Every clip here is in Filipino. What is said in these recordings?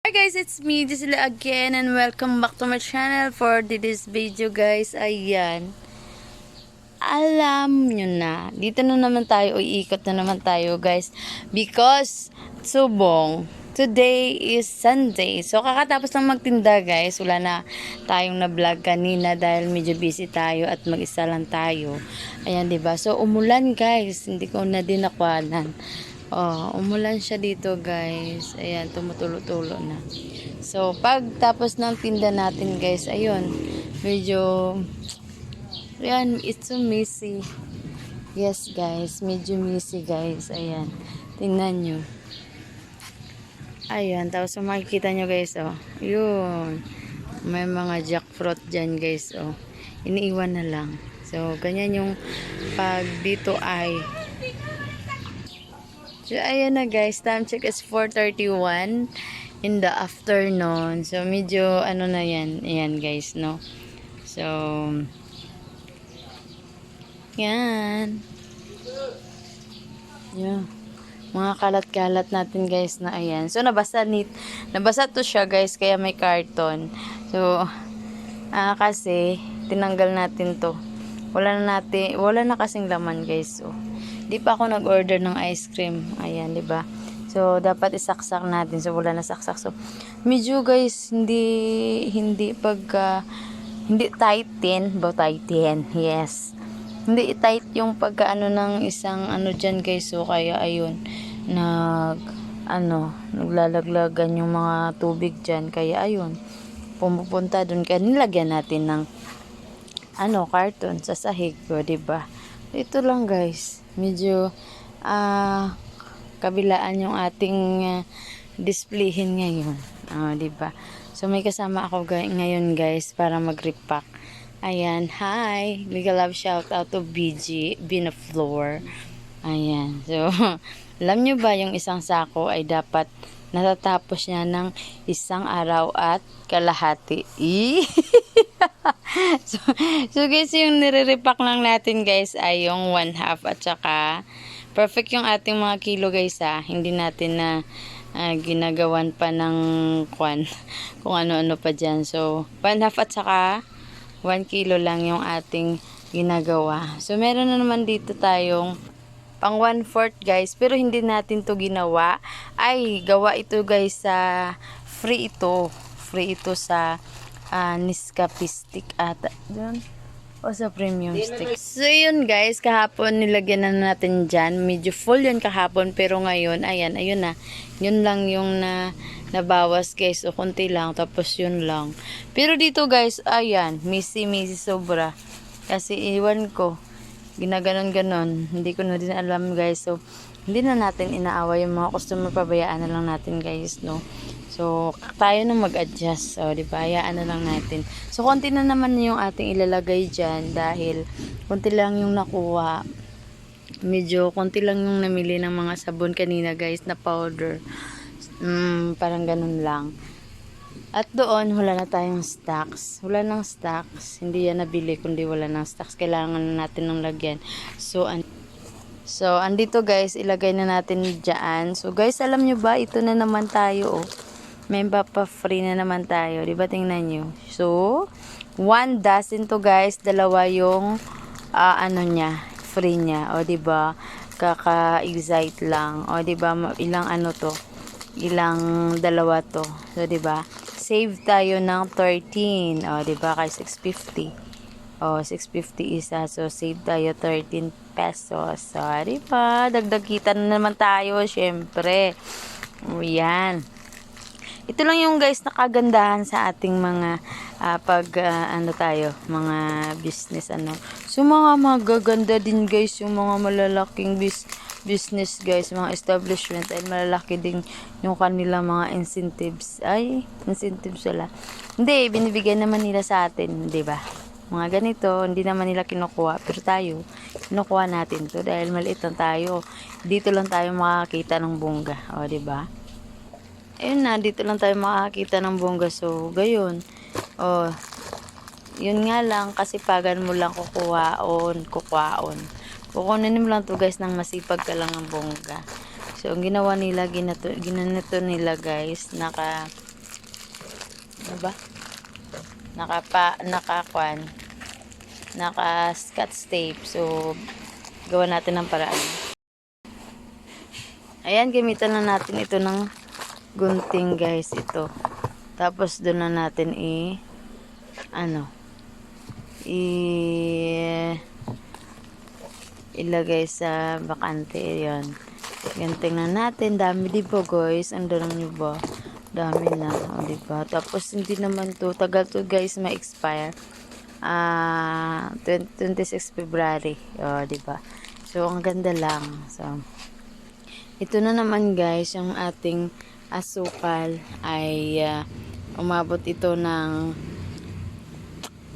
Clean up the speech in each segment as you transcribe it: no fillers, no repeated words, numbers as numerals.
Hi guys, it's me, Gisela again, and welcome back to my channel for this video guys. Ayan, alam nyo na, dito na naman tayo, iikot na naman tayo guys, because subong, today is Sunday. So kakatapos lang magtinda guys, wala na tayong na vlog kanina dahil medyo busy tayo at mag-isa lang tayo. Ayan, diba? So umulan guys, hindi ko na din nakwanan. Oh, umulan siya dito guys. Ayan, tumutulo-tulo na. So, pag tapos ng tinda natin guys, ayun, medyo, ayan, it's so messy. Yes guys, medyo messy guys. Ayan, tingnan nyo. Ayan, tapos makikita nyo guys, oh. Yun. May mga jackfruit dyan guys, oh. Iniiwan na lang. So, ganyan yung pag dito ay so, ayan na guys, time check is 4:31 in the afternoon. So, medyo, ano na yan. Ayan guys, no? So, yan. Yeah. Mga kalat-kalat natin guys na ayan. So, nabasa to siya guys, kaya may carton. So, kasi, tinanggal natin to. Wala na kasing laman guys. So, di pa ako nag-order ng ice cream. Ayan, di ba? So, dapat isaksak natin. So, wala na saksak. So, medyo guys, hindi tighten. Yes. Hindi tight yung pagkaano ng isang ano dyan guys. So, kaya ayun, naglalaglagan yung mga tubig dyan. Kaya ayun, pumupunta dun. Kaya nilagyan natin ng carton sa sahig ko, di ba? Ito lang guys. Medyo kabilaan yung ating displayhin ngayon. Di ba? So may kasama ako ngayon guys para mag-repack. Ayan, hi. Mega love shout out to BG Binaflor. Ayan. So alam nyo ba yung isang sako ay dapat natatapos niya ng isang araw at kalahati. so guys, yung nire-repack lang natin guys ay yung 1/2 at saka perfect yung ating mga kilo guys Hindi natin na ginagawan pa ng kung ano-ano pa dyan. So 1/2 at saka 1 kilo lang yung ating ginagawa. So meron na naman dito tayong pang 1/4 guys, pero hindi natin to ginawa. Ay, gawa ito guys sa free ito sa Nescafe stick ata dyan o sa premium stick. So yun guys, kahapon nilagyan na natin dyan, medyo full yun kahapon, pero ngayon ayun na, yun lang yung nabawas guys, o konti lang, tapos yun lang. Pero dito guys, ayan, messy sobra, kasi iwan ko ginaganon-ganon, hindi ko na din alam guys. So hindi na natin inaaway yung mga customer, pabayaan na lang natin guys, no? So tayo na mag-adjust, di ba? Hayaan na lang natin. So konti na naman yung ating ilalagay dyan dahil konti lang yung nakuha. Medyo konti lang yung namili ng mga sabon kanina guys na powder. Parang ganun lang. At doon, wala na tayong stocks. Wala nang stocks. Hindi yan nabili kundi wala nang stocks. Kailangan na natin ng lagyan. So, andito guys, ilagay na natin dyan. So guys, alam nyo ba, ito na naman tayo. May pa-free na naman tayo. Diba, tingnan nyo. So, 1 dozen to guys. Dalawa yung, free niya. O, diba, kaka-excite lang. O, diba, ilang to. Ilang dalawa to. So, diba, save tayo ng 13. O, diba? Kay 650. O, 650 isa. So, save tayo 13 pesos. So, diba? Dagdag kita na naman tayo, syempre. O, yan. Ito lang yung guys nakagandahan sa ating mga mga business So, mga magaganda din guys yung mga malalaking business guys, mga establishment ay malalaki din yung kanilang mga incentives. Incentives wala. Hindi, binibigyan naman nila sa atin, di ba? Mga ganito, hindi naman nila kinukuha, pero tayo, kinukuha natin to dahil maliit lang tayo. Dito lang tayo makakita ng bongga, di ba? Ayun na, dito lang tayo makakita ng bongga. So, gayon. Yun nga lang, kasi pagan mo lang kukuhaon. Kukunin mo lang to guys nang masipag ka lang ng bongga. So, ang ginawa nila, ginanito nila guys, Ano ba? Naka-scotch tape. So, gawa natin ng paraan. Ayan, gamitan na natin ito ng gunting guys, ito. Tapos doon na natin ilagay sa bakante. Ayan. Gunting na natin. Dami di ba guys? Ang dalang nyo ba? Dami na. O, diba? Tapos hindi naman to. Tagal to guys ma-expire. 26 February. O, diba? So, ang ganda lang. So, ito na naman guys, yung ating asukal ay umabot ito ng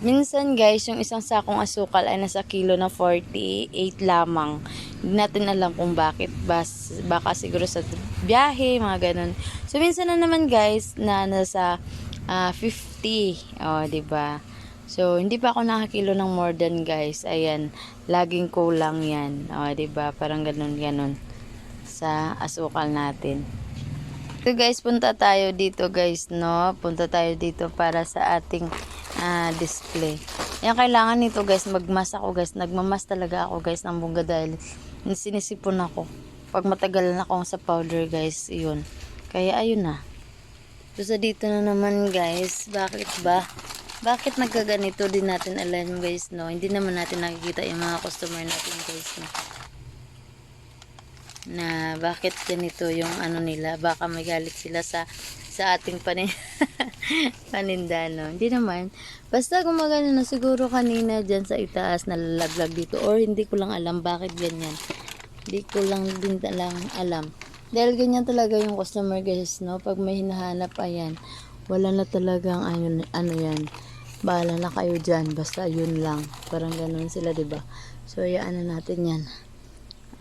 minsan guys, yung isang sakong asukal ay nasa kilo na 48 lamang. Hindi natin alam kung bakit. Baka siguro sa biyahe, mga ganun. So minsan na naman guys na nasa 50. O, diba? So hindi pa ako nakakilo ng more than guys. Ayan, laging kulang yan. O, diba? Parang ganun sa asukal natin. So guys, punta tayo dito guys, no? Punta tayo dito para sa ating display. Yan, kailangan nito guys, magmas ako guys. Nagmamas talaga ako guys ng bungga dahil sinisipon ako. Pag matagal na akong sa powder guys, yun. Kaya ayun na. So sa dito na naman guys, bakit ba? Bakit nagkaganito din natin alam guys, no? Hindi naman natin nakikita yung mga customer natin guys, no? Na bakit ganito yung ano nila, baka may galit sila sa ating paninda, no? Hindi naman, basta gumagano na siguro kanina dyan sa itaas nalalaglag dito, or hindi ko lang alam bakit ganyan, hindi ko lang din alam dahil ganyan talaga yung customer guys, no? Pag may hinahanap, ayan, wala na talagang ano yan, bahala na kayo dyan, basta yun lang, parang ganun sila, diba? So ayaan na natin yan.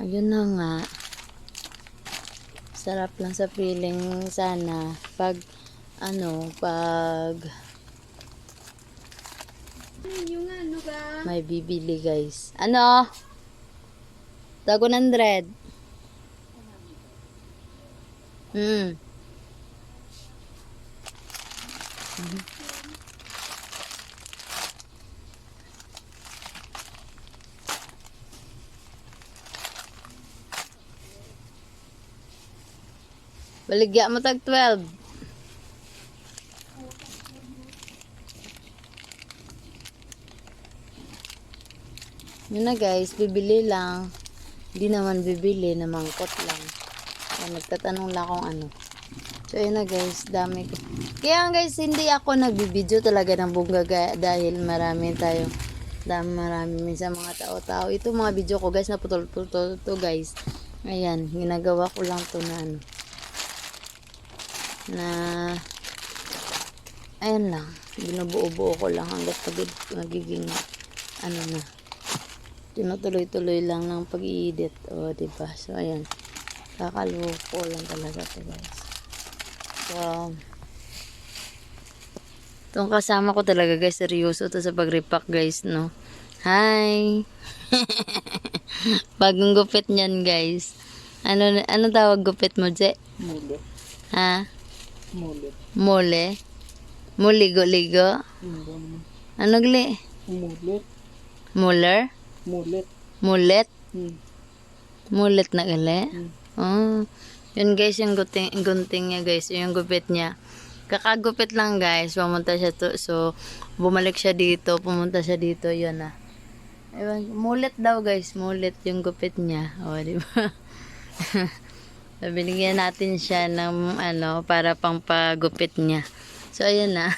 Ayun na nga. Sarap lang sa feeling sana pag may bibili guys. Ano? Tago 100. Baligya mo tag 12. Yun na guys, bibili lang. Hindi naman bibili, namangkot lang. Nagtatanong lang kung ano. So yun na guys, dami ko. Kaya guys, hindi ako nagbibideo talaga ng bungga dahil marami minsan mga tao-tao. Ito mga video ko guys, naputol-putol to guys. Ayan, ginagawa ko lang to ayan lang, binubuo-buo ko lang hanggat pagod magiging na, tinutuloy-tuloy lang ng pag-i-edit, o diba? So ayan, kakaloko lang talaga to guys. So itong kasama ko talaga guys, seryoso to sa pag-repack guys, no? Hi! Bagong gupit niyan guys. Ano tawag gupit mo, Je? Mule. Ha? Mule. Mole? Muligo-ligo? Ano gali? Mulet. Muller? Mulet. Mulet? Hmm. Mulet na gali? Hmm. Oh. Yun guys, yung gunting niya guys, yung gupit niya. Kakagupit lang guys, pumunta siya so bumalik siya dito, pumunta siya dito, yun na. Ewan, mulet daw guys, mulet yung gupit niya. O, di ba? So, binigyan natin siya ng para pang pagupit niya. So, ayun na.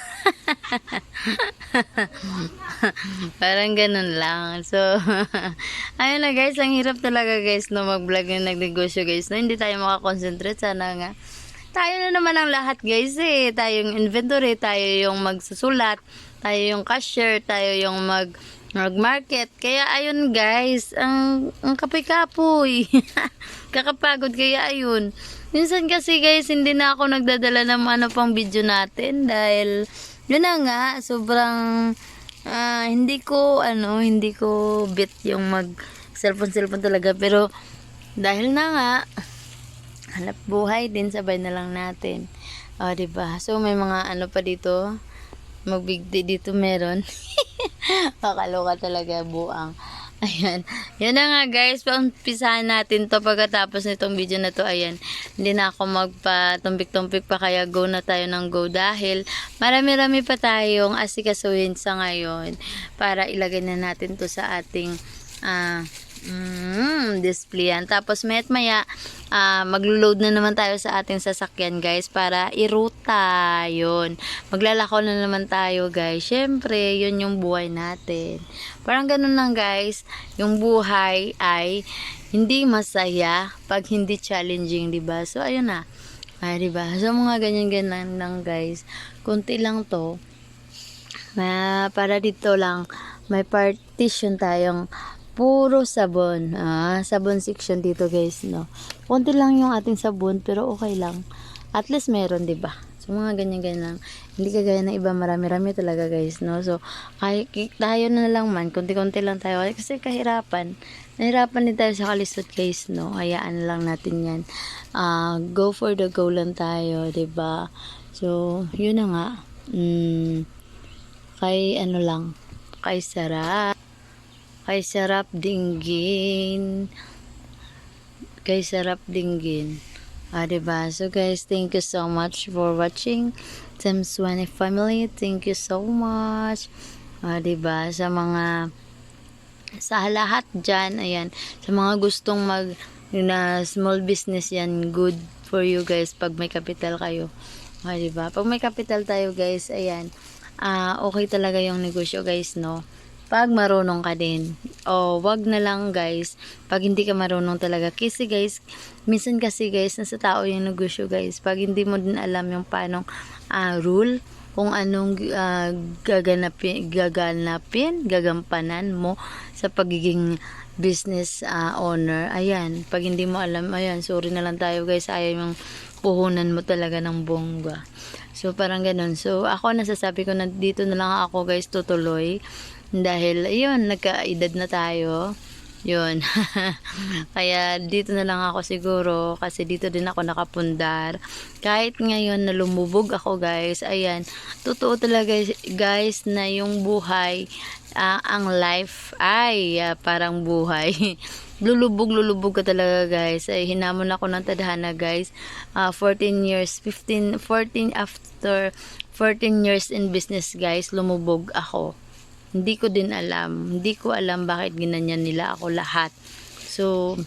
Parang ganun lang. So, ayun na guys. Ang hirap talaga guys, no, mag-vlog yung nagnegosyo guys. No, hindi tayo makakonsentrate. Sana nga. Tayo na naman ang lahat guys eh. Tayo yung inventory, tayo yung magsusulat, tayo yung cashier, tayo yung mag-market. Kaya ayun guys, ang kapoy-kapoy. Kakapagod, kaya ayun. Minsan kasi guys, hindi na ako nagdadala ng pang video natin dahil yun na nga, sobrang hindi ko bit yung mag cellphone talaga, pero dahil na nga hanap buhay din, sabay na lang natin. Diba? So, may mga ano pa dito. Magbigdi dito meron. Kakaloka talaga buang. Ayan. Yan na nga guys. Paumpisahan natin to pagkatapos nitong video na to. Ayan. Hindi na ako magpatumpik-tumpik pa kaya go na tayo ng go dahil marami-rami pa tayong asikasuhin sa ngayon para ilagay na natin to sa ating displayan. Tapos maya maglo-load na naman tayo sa ating sasakyan guys para iruta yun. Maglalako na naman tayo guys. Syempre, yun yung buhay natin. Parang ganun lang guys. Yung buhay ay hindi masaya pag hindi challenging, diba? So, ayun na. Ay, diba? So, mga ganyan-ganyan lang guys. Kunti lang to. Para dito lang, may partition tayong puro sabon. Sabon section dito guys, no. Konti lang yung ating sabon pero okay lang. At least meron, 'di ba? So mga ganyan-ganyan lang. Hindi kagaya ng iba, marami-rami talaga guys, no. So kahit tayo na lang man, konti-konti lang tayo kasi kahirapan. Nahirapan din tayo sa kalisod guys, no. Hayaan lang natin 'yan. Go for the goal lang tayo, 'di ba? So, yun na nga. Kay ano lang, kay sarap. Kay sarap dinggin. Kay sarap dinggin. Diba? So guys, thank you so much for watching. Tems 20 family, thank you so much. Diba? Sa lahat dyan, ayan. Sa mga gustong na small business yan, good for you guys pag may capital kayo. Diba? Pag may capital tayo guys, ayan. Okay talaga yung negosyo guys, no? Pag marunong ka din. Wag na lang guys, pag hindi ka marunong talaga. Kasi guys, minsan kasi guys, nasa tao yung negosyo guys. Pag hindi mo din alam yung paanong rule, kung anong gagampanan mo sa pagiging business owner. Ayan, pag hindi mo alam, ayan, sorry na lang tayo guys, ayaw yung puhunan mo talaga ng bongga. So, parang ganun. So, ako nasasabi ko na dito na lang ako guys tutuloy. Dahil, ayun, nagka-edad na tayo. Yun. Kaya, dito na lang ako siguro. Kasi dito din ako nakapundar. Kahit ngayon na lumubog ako, guys. Ayan. Totoo talaga, guys, na yung buhay, ang life ay parang buhay. Lulubog ka talaga, guys. Ay, hinamon ako ng tadhana, guys. 14 years, 14 after 14 years in business, guys, lumubog ako. Hindi ko din alam. Hindi ko alam bakit ginanyan nila ako lahat. So,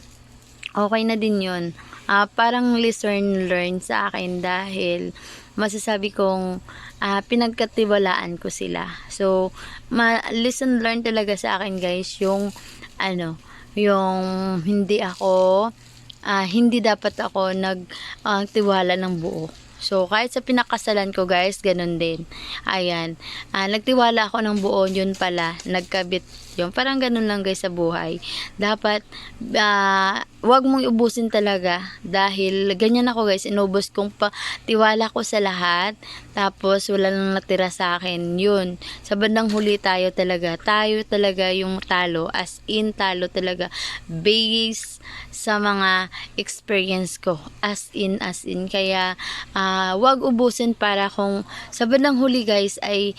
okay na din yun. Parang lesson learned sa akin dahil masasabi kong pinagkatiwalaan ko sila. So, lesson learned talaga sa akin guys yung yung hindi dapat ako nagtiwala ng buo. So, kahit sa pinakasalan ko guys, ganun din. Ayan. Nagtiwala ako ng buo, yun pala, nagkabit yun. Parang ganun lang guys sa buhay. Dapat, wag mong ubusin talaga. Dahil, ganyan ako guys, inubos kong tiwala ko sa lahat. Tapos, wala nang natira sa akin. Yun. Sa bandang huli tayo talaga yung talo. As in, talo talaga. Based sa mga experience ko. As in. Kaya, wag ubusin para kung sa bandang huli guys ay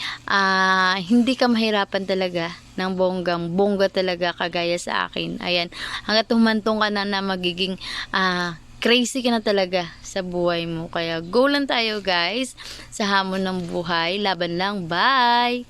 hindi ka mahirapan talaga ng bongga talaga kagaya sa akin. Ayan, hanggat humantong ka na magiging crazy ka na talaga sa buhay mo. Kaya go lang tayo guys sa hamon ng buhay. Laban lang. Bye!